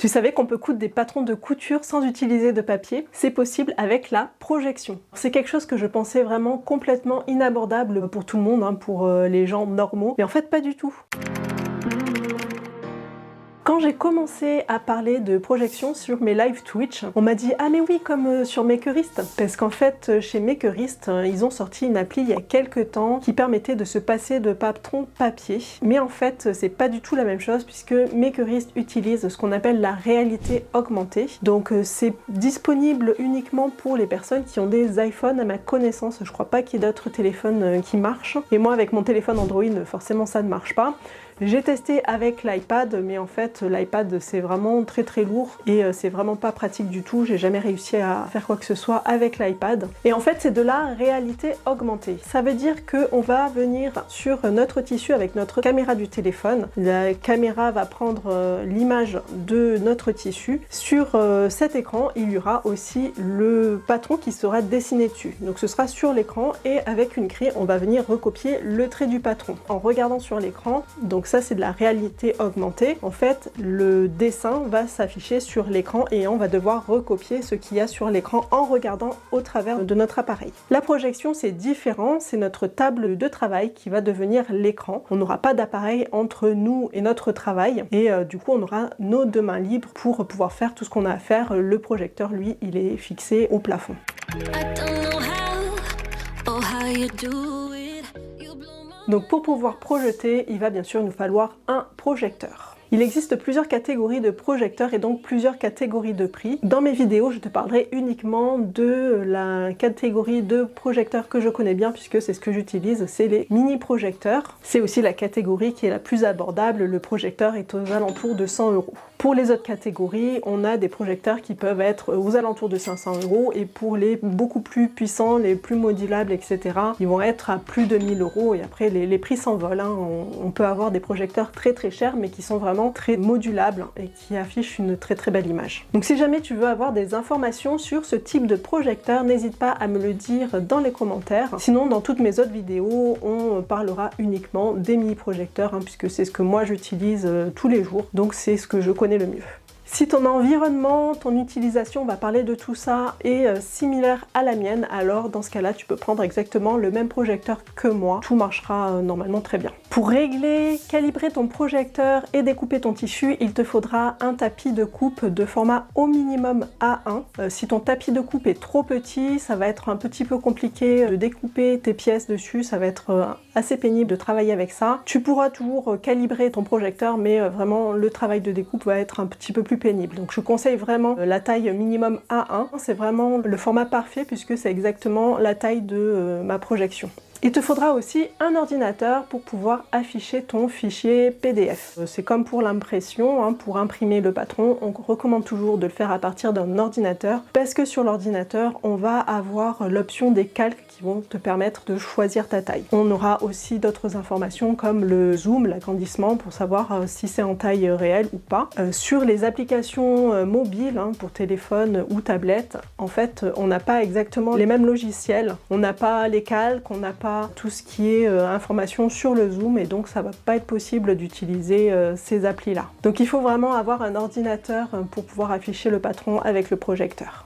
Tu savais qu'on peut coudre des patrons de couture sans utiliser de papier? C'est possible avec la projection. C'est quelque chose que je pensais vraiment complètement inabordable pour tout le monde, pour les gens normaux, mais en fait pas du tout. Quand j'ai commencé à parler de projection sur mes live Twitch, on m'a dit « Ah mais oui, comme sur Makerist !» Parce qu'en fait, chez Makerist, ils ont sorti une appli il y a quelques temps qui permettait de se passer de patron papier. Mais en fait, c'est pas du tout la même chose puisque Makerist utilise ce qu'on appelle la réalité augmentée. Donc c'est disponible uniquement pour les personnes qui ont des iPhones à ma connaissance. Je crois pas qu'il y ait d'autres téléphones qui marchent. Et moi, avec mon téléphone Android, forcément ça ne marche pas. J'ai testé avec l'iPad, mais en fait l'iPad c'est vraiment très lourd et c'est vraiment pas pratique du tout. J'ai jamais réussi à faire quoi que ce soit avec l'iPad. Et en fait c'est de la réalité augmentée. Ça veut dire qu'on va venir sur notre tissu avec notre caméra du téléphone. La caméra va prendre l'image de notre tissu. Sur cet écran, il y aura aussi le patron qui sera dessiné dessus. Donc ce sera sur l'écran et avec une craie, on va venir recopier le trait du patron. En regardant sur l'écran, donc ça c'est de la réalité augmentée. En fait, le dessin va s'afficher sur l'écran et on va devoir recopier ce qu'il y a sur l'écran en regardant au travers de notre appareil. La projection c'est différent, c'est notre table de travail qui va devenir l'écran. On n'aura pas d'appareil entre nous et notre travail et du coup on aura nos deux mains libres pour pouvoir faire tout ce qu'on a à faire. Le projecteur lui il est fixé au plafond. Donc pour pouvoir projeter, il va bien sûr nous falloir un projecteur. Il existe plusieurs catégories de projecteurs et donc plusieurs catégories de prix. Dans mes vidéos, je te parlerai uniquement de la catégorie de projecteurs que je connais bien puisque c'est ce que j'utilise, c'est les mini projecteurs. C'est aussi la catégorie qui est la plus abordable, le projecteur est aux alentours de 100 €. Pour les autres catégories, on a des projecteurs qui peuvent être aux alentours de 500 € et pour les beaucoup plus puissants, les plus modulables, etc., ils vont être à plus de 1000 € et après les prix s'envolent. On peut avoir des projecteurs très chers mais qui sont vraiment très modulables et qui affichent une très belle image. Donc si jamais tu veux avoir des informations sur ce type de projecteur, n'hésite pas à me le dire dans les commentaires. Sinon, dans toutes mes autres vidéos, on parlera uniquement des mini projecteurs puisque c'est ce que moi j'utilise tous les jours, donc c'est ce que je connais le mieux. Si ton environnement, ton utilisation va parler de tout ça est similaire à la mienne, alors dans ce cas-là, tu peux prendre exactement le même projecteur que moi. Tout marchera normalement très bien. Pour régler, calibrer ton projecteur et découper ton tissu, il te faudra un tapis de coupe de format au minimum A1. Si ton tapis de coupe est trop petit, ça va être un petit peu compliqué de découper tes pièces dessus, ça va être assez pénible de travailler avec ça. Tu pourras toujours calibrer ton projecteur, mais vraiment le travail de découpe va être un petit peu plus pénible. Donc je conseille vraiment la taille minimum A1. C'est vraiment le format parfait puisque c'est exactement la taille de ma projection. Il te faudra aussi un ordinateur pour pouvoir afficher ton fichier PDF. C'est comme pour l'impression, pour imprimer le patron, on recommande toujours de le faire à partir d'un ordinateur parce que sur l'ordinateur, on va avoir l'option des calques qui vont te permettre de choisir ta taille. On aura aussi d'autres informations comme le zoom, l'agrandissement pour savoir si c'est en taille réelle ou pas. Sur les applications mobiles pour téléphone ou tablette, en fait, on n'a pas exactement les mêmes logiciels. On n'a pas les calques, on n'a pas tout ce qui est information sur le zoom et donc ça va pas être possible d'utiliser ces applis là. Donc il faut vraiment avoir un ordinateur pour pouvoir afficher le patron avec le projecteur.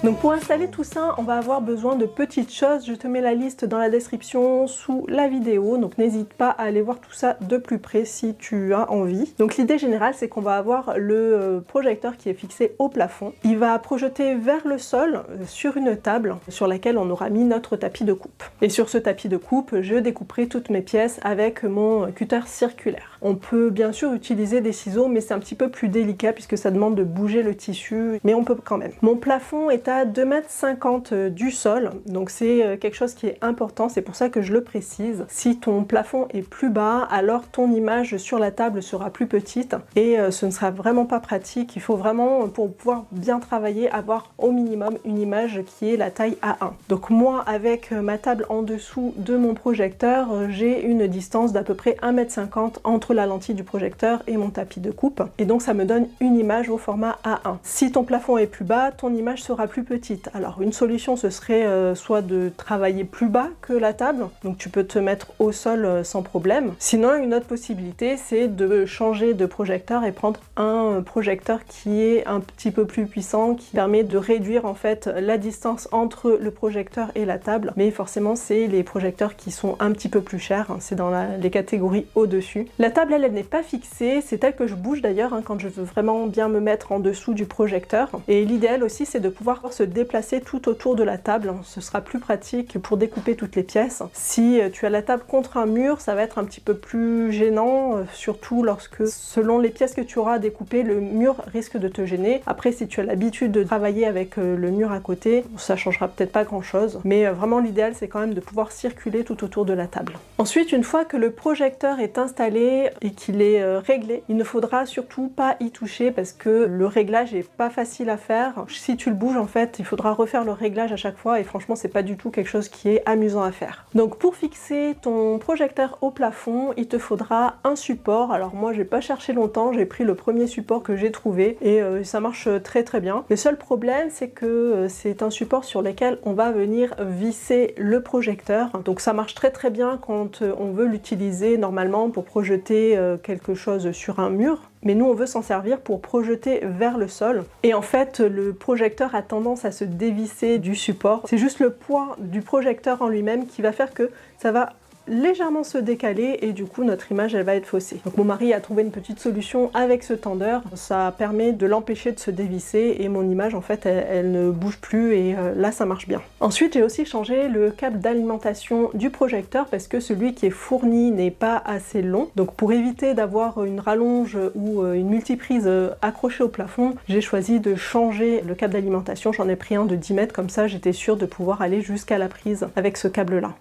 Donc pour installer tout ça, on va avoir besoin de petites choses. Je te mets la liste dans la description sous la vidéo, donc n'hésite pas à aller voir tout ça de plus près si tu as envie. Donc l'idée générale, c'est qu'on va avoir le projecteur qui est fixé au plafond. Il va projeter vers le sol sur une table sur laquelle on aura mis notre tapis de coupe. Et sur ce tapis de coupe, je découperai toutes mes pièces avec mon cutter circulaire. On peut bien sûr utiliser des ciseaux, mais c'est un petit peu plus délicat puisque ça demande de bouger le tissu, mais on peut quand même. Mon plafond est à 2,50 m du sol, donc c'est quelque chose qui est important, c'est pour ça que je le précise. Si ton plafond est plus bas, alors ton image sur la table sera plus petite et ce ne sera vraiment pas pratique. Il faut vraiment, pour pouvoir bien travailler, avoir au minimum une image qui est la taille A1. Donc moi, avec ma table en dessous de mon projecteur, j'ai une distance d'à peu près 1,50 m entre la lentille du projecteur et mon tapis de coupe, et donc ça me donne une image au format A1. Si ton plafond est plus bas, ton image sera plus plus petite. Alors une solution ce serait soit de travailler plus bas que la table, donc tu peux te mettre au sol sans problème. Sinon une autre possibilité c'est de changer de projecteur et prendre un projecteur qui est un petit peu plus puissant, qui permet de réduire en fait la distance entre le projecteur et la table, mais forcément c'est les projecteurs qui sont un petit peu plus chers, c'est dans les catégories au-dessus. La table elle n'est pas fixée, c'est elle que je bouge d'ailleurs quand je veux vraiment bien me mettre en dessous du projecteur, et l'idéal aussi c'est de pouvoir se déplacer tout autour de la table, ce sera plus pratique pour découper toutes les pièces. Si tu as la table contre un mur, ça va être un petit peu plus gênant, surtout lorsque selon les pièces que tu auras à découper, le mur risque de te gêner. Après si tu as l'habitude de travailler avec le mur à côté, ça changera peut-être pas grand chose, mais vraiment l'idéal c'est quand même de pouvoir circuler tout autour de la table. Ensuite, une fois que le projecteur est installé et qu'il est réglé, il ne faudra surtout pas y toucher parce que le réglage est pas facile à faire. Si tu le bouges en fait, il faudra refaire le réglage à chaque fois et franchement c'est pas du tout quelque chose qui est amusant à faire. Donc pour fixer ton projecteur au plafond, il te faudra un support. Alors moi j'ai pas cherché longtemps, j'ai pris le premier support que j'ai trouvé et ça marche très très bien. Le seul problème c'est que c'est un support sur lequel on va venir visser le projecteur. Donc ça marche très très bien quand on veut l'utiliser normalement pour projeter quelque chose sur un mur. Mais nous on veut s'en servir pour projeter vers le sol et en fait le projecteur a tendance à se dévisser du support. C'est juste le poids du projecteur en lui-même qui va faire que ça va légèrement se décaler et du coup notre image elle va être faussée. Donc mon mari a trouvé une petite solution avec ce tendeur, ça permet de l'empêcher de se dévisser et mon image en fait elle ne bouge plus et là ça marche bien. Ensuite j'ai aussi changé le câble d'alimentation du projecteur parce que celui qui est fourni n'est pas assez long, donc pour éviter d'avoir une rallonge ou une multiprise accrochée au plafond, j'ai choisi de changer le câble d'alimentation. J'en ai pris un de 10 mètres, comme ça j'étais sûre de pouvoir aller jusqu'à la prise avec ce câble là.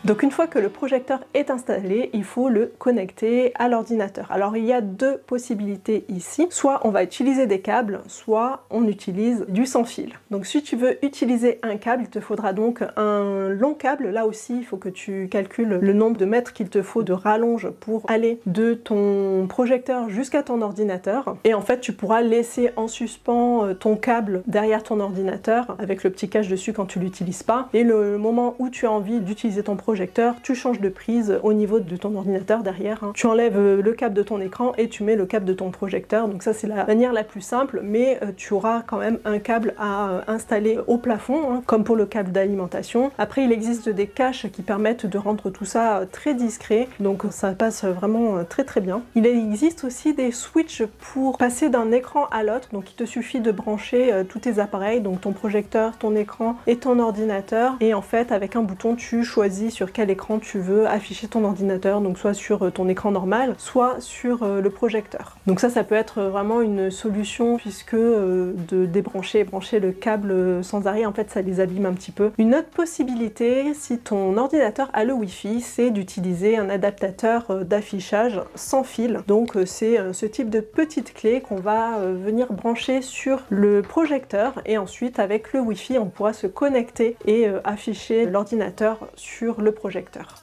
Donc une fois que le projecteur est installé, il faut le connecter à l'ordinateur. Alors il y a deux possibilités ici, soit on va utiliser des câbles, soit on utilise du sans fil. Donc si tu veux utiliser un câble, il te faudra donc un long câble. Là aussi il faut que tu calcules le nombre de mètres qu'il te faut de rallonge pour aller de ton projecteur jusqu'à ton ordinateur. Et en fait tu pourras laisser en suspens ton câble derrière ton ordinateur avec le petit cache dessus quand tu l'utilises pas. Et le moment où tu as envie d'utiliser ton projecteur, tu changes de prise au niveau de ton ordinateur derrière. Tu enlèves le câble de ton écran et tu mets le câble de ton projecteur. Donc ça c'est la manière la plus simple, mais tu auras quand même un câble à installer au plafond, comme pour le câble d'alimentation. Après il existe des caches qui permettent de rendre tout ça très discret, donc ça passe vraiment très très bien. Il existe aussi des switches pour passer d'un écran à l'autre, donc il te suffit de brancher tous tes appareils, donc ton projecteur, ton écran et ton ordinateur, et en fait avec un bouton tu choisis sur quel écran tu veux afficher ton ordinateur, donc soit sur ton écran normal, soit sur le projecteur. Donc ça peut être vraiment une solution puisque de débrancher et brancher le câble sans arrêt, en fait ça les abîme un petit peu. Une autre possibilité, si ton ordinateur a le Wi-Fi, c'est d'utiliser un adaptateur d'affichage sans fil. Donc c'est ce type de petite clé qu'on va venir brancher sur le projecteur et ensuite avec le Wi-Fi on pourra se connecter et afficher l'ordinateur sur le projecteur.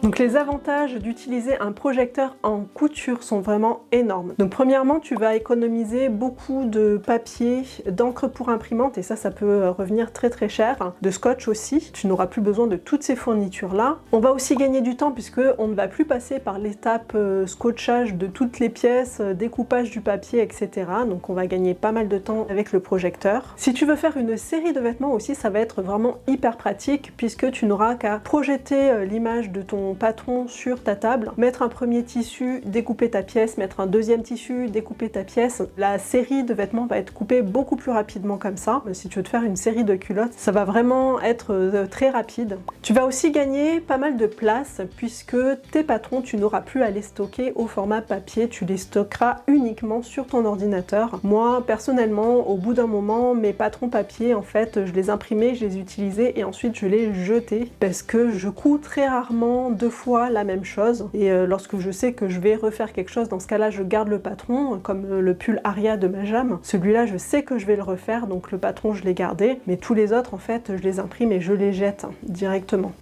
Donc les avantages d'utiliser un projecteur en couture sont vraiment énormes. Donc premièrement, tu vas économiser beaucoup de papier, d'encre pour imprimante, et ça peut revenir très très cher, de scotch aussi. Tu n'auras plus besoin de toutes ces fournitures là. On va aussi gagner du temps puisque on ne va plus passer par l'étape scotchage de toutes les pièces, découpage du papier, etc. Donc on va gagner pas mal de temps avec le projecteur. Si tu veux faire une série de vêtements aussi, ça va être vraiment hyper pratique puisque tu n'auras qu'à projeter l'image de ton patron sur ta table, mettre un premier tissu, découper ta pièce, mettre un deuxième tissu, découper ta pièce. La série de vêtements va être coupée beaucoup plus rapidement comme ça. Si tu veux te faire une série de culottes, ça va vraiment être très rapide. Tu vas aussi gagner pas mal de place puisque tes patrons, tu n'auras plus à les stocker au format papier, tu les stockeras uniquement sur ton ordinateur. Moi, personnellement, au bout d'un moment, mes patrons papier, en fait, je les imprimais, je les utilisais et ensuite je les jetais parce que je couds très rarement deux fois la même chose et lorsque je sais que je vais refaire quelque chose, dans ce cas là je garde le patron, comme le pull Aria de Majam. Celui-là je sais que je vais le refaire, donc le patron je l'ai gardé, mais tous les autres en fait je les imprime et je les jette directement.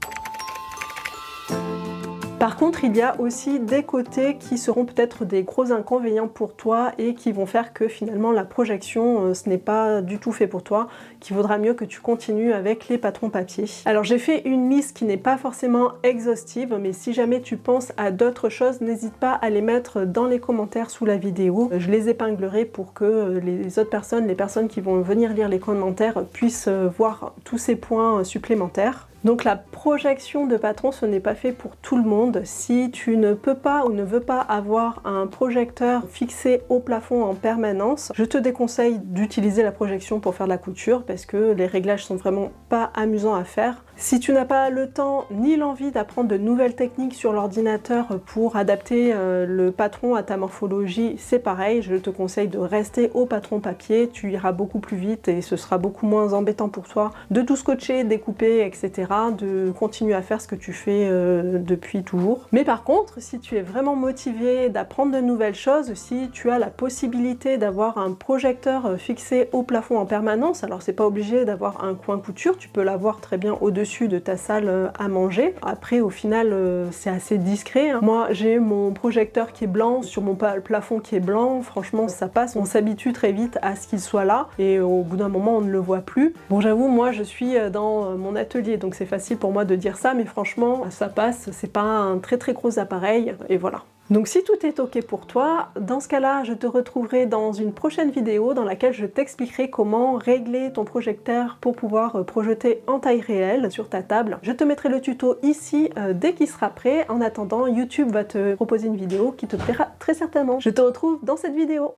Par contre, il y a aussi des côtés qui seront peut-être des gros inconvénients pour toi et qui vont faire que finalement la projection, ce n'est pas du tout fait pour toi, qu'il vaudra mieux que tu continues avec les patrons papier. Alors j'ai fait une liste qui n'est pas forcément exhaustive, mais si jamais tu penses à d'autres choses, n'hésite pas à les mettre dans les commentaires sous la vidéo. Je les épinglerai pour que les autres personnes, les personnes qui vont venir lire les commentaires puissent voir tous ces points supplémentaires. Donc la projection de patron, ce n'est pas fait pour tout le monde. Si tu ne peux pas ou ne veux pas avoir un projecteur fixé au plafond en permanence, je te déconseille d'utiliser la projection pour faire de la couture parce que les réglages sont vraiment pas amusants à faire. Si tu n'as pas le temps ni l'envie d'apprendre de nouvelles techniques sur l'ordinateur pour adapter le patron à ta morphologie, c'est pareil, je te conseille de rester au patron papier, tu iras beaucoup plus vite et ce sera beaucoup moins embêtant pour toi de tout scotcher, découper, etc., de continuer à faire ce que tu fais depuis toujours. Mais par contre, si tu es vraiment motivé d'apprendre de nouvelles choses, si tu as la possibilité d'avoir un projecteur fixé au plafond en permanence, alors c'est pas obligé d'avoir un coin couture, tu peux l'avoir très bien au-dessus de ta salle à manger. Après, au final, c'est assez discret, hein. Moi, j'ai mon projecteur qui est blanc sur mon plafond qui est blanc. Franchement, ça passe. On s'habitue très vite à ce qu'il soit là et au bout d'un moment, on ne le voit plus. Bon, j'avoue, moi, je suis dans mon atelier, donc c'est facile pour moi de dire ça, mais franchement, ça passe. C'est pas un très très gros appareil et voilà. Donc si tout est ok pour toi, dans ce cas-là, je te retrouverai dans une prochaine vidéo dans laquelle je t'expliquerai comment régler ton projecteur pour pouvoir projeter en taille réelle sur ta table. Je te mettrai le tuto ici dès qu'il sera prêt. En attendant, YouTube va te proposer une vidéo qui te plaira très certainement. Je te retrouve dans cette vidéo.